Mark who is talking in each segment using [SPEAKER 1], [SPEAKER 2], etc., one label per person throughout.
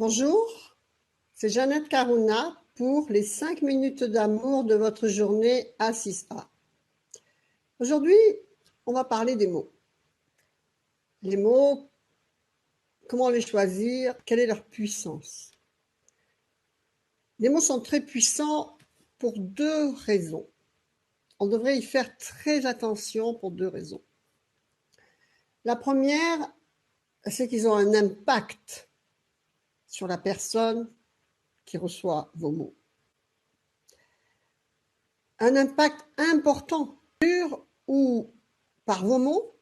[SPEAKER 1] Bonjour, c'est Jeannette Carouna pour les 5 minutes d'amour de votre journée à 6A. Aujourd'hui, on va parler des mots. Les mots, comment les choisir, quelle est leur puissance? Les mots sont très puissants pour deux raisons. On devrait y faire très attention pour deux raisons. La première, c'est qu'ils ont un impact sur la personne qui reçoit vos mots. Un impact important sur ou par vos mots,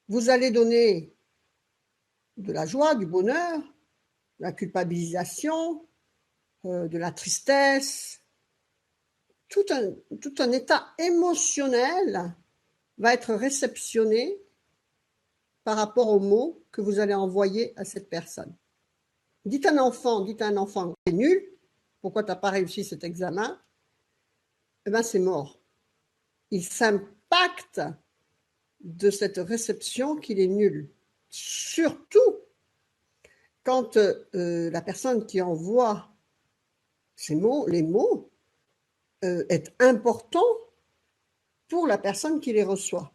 [SPEAKER 1] vous allez donner de la joie, du bonheur, de la culpabilisation, de la tristesse. Tout un état émotionnel va être réceptionné par rapport aux mots que vous allez envoyer à cette personne. Dites à un enfant, t'es nul, pourquoi tu n'as pas réussi cet examen? Eh bien, c'est mort. Il s'impacte de cette réception qu'il est nul. Surtout quand la personne qui envoie ces mots, les mots, est important pour la personne qui les reçoit.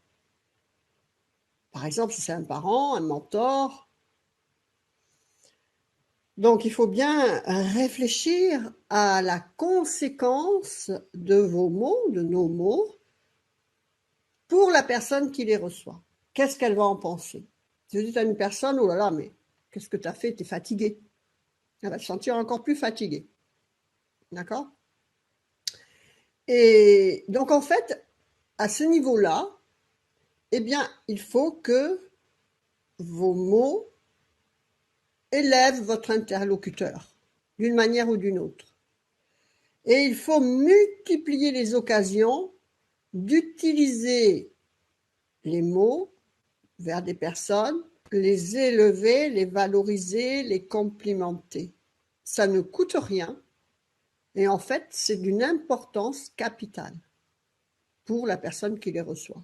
[SPEAKER 1] Par exemple, si c'est un parent, un mentor. Donc, il faut bien réfléchir à la conséquence de vos mots, de nos mots, pour la personne qui les reçoit. Qu'est-ce qu'elle va en penser? Si vous dites à une personne, oh là là, mais qu'est-ce que tu as fait? Tu es fatigué. Elle va se sentir encore plus fatiguée. D'accord? Et donc, en fait, à ce niveau-là, eh bien, il faut que vos mots élèvent votre interlocuteur, d'une manière ou d'une autre. Et il faut multiplier les occasions d'utiliser les mots vers des personnes, les élever, les valoriser, les complimenter. Ça ne coûte rien et en fait, c'est d'une importance capitale pour la personne qui les reçoit.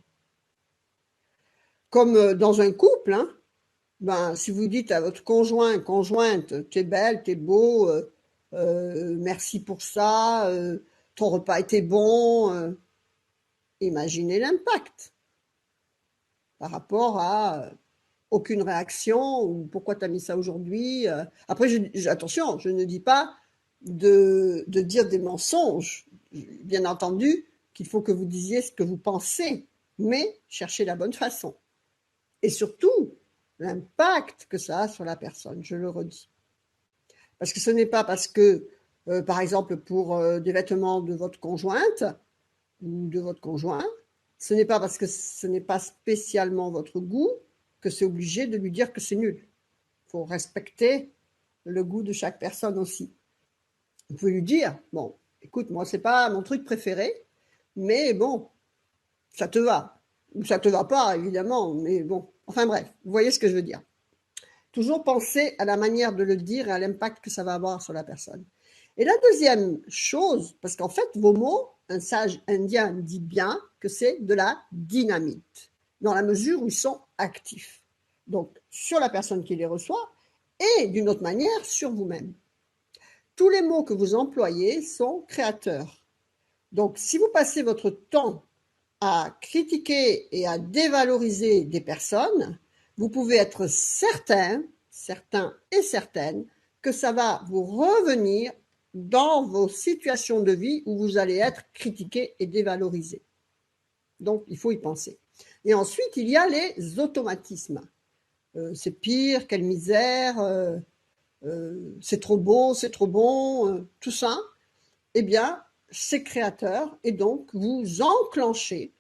[SPEAKER 1] Comme dans un couple, hein, ben, si vous dites à votre conjointe, t'es belle, t'es beau, merci pour ça, ton repas était bon, imaginez l'impact par rapport à aucune réaction ou pourquoi t'as mis ça aujourd'hui. Après, attention, je ne dis pas de dire des mensonges. Bien entendu qu'il faut que vous disiez ce que vous pensez, mais cherchez la bonne façon. Et surtout, l'impact que ça a sur la personne, je le redis. Parce que ce n'est pas parce que, par exemple, pour des vêtements de votre conjointe ou de votre conjoint, ce n'est pas parce que ce n'est pas spécialement votre goût que c'est obligé de lui dire que c'est nul. Il faut respecter le goût de chaque personne aussi. Vous pouvez lui dire, bon, écoute, moi, c'est pas mon truc préféré, mais bon, ça te va. Ou ça te va pas, évidemment, mais bon. Enfin bref, vous voyez ce que je veux dire. Toujours penser à la manière de le dire et à l'impact que ça va avoir sur la personne. Et la deuxième chose, parce qu'en fait, vos mots, un sage indien dit bien que c'est de la dynamite, dans la mesure où ils sont actifs. Donc, sur la personne qui les reçoit et, d'une autre manière, sur vous-même. Tous les mots que vous employez sont créateurs. Donc, si vous passez votre temps à critiquer et à dévaloriser des personnes, vous pouvez être certain et certaine que ça va vous revenir dans vos situations de vie où vous allez être critiqué et dévalorisé. Donc, il faut y penser. Et ensuite, il y a les automatismes. C'est pire, quelle misère, c'est trop beau, c'est trop bon, tout ça. Eh bien, c'est créateur et donc vous enclenchez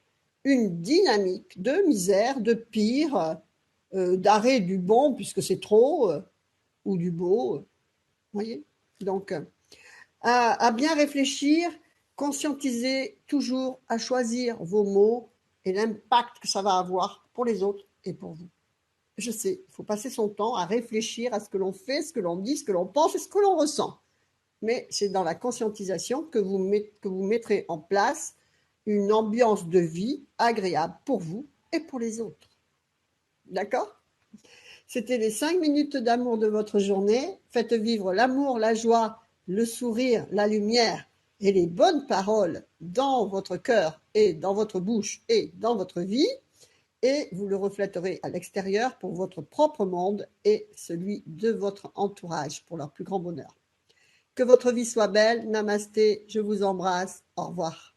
[SPEAKER 1] une dynamique de misère, de pire, d'arrêt du bon puisque c'est trop, ou du beau. Voyez? Donc, à bien réfléchir, conscientiser toujours à choisir vos mots et l'impact que ça va avoir pour les autres et pour vous. Je sais, il faut passer son temps à réfléchir à ce que l'on fait, ce que l'on dit, ce que l'on pense et ce que l'on ressent. Mais c'est dans la conscientisation que vous mettrez en place une ambiance de vie agréable pour vous et pour les autres. D'accord? C'était les 5 minutes d'amour de votre journée. Faites vivre l'amour, la joie, le sourire, la lumière et les bonnes paroles dans votre cœur et dans votre bouche et dans votre vie. Et vous le reflèterez à l'extérieur pour votre propre monde et celui de votre entourage pour leur plus grand bonheur. Que votre vie soit belle. Namasté, je vous embrasse. Au revoir.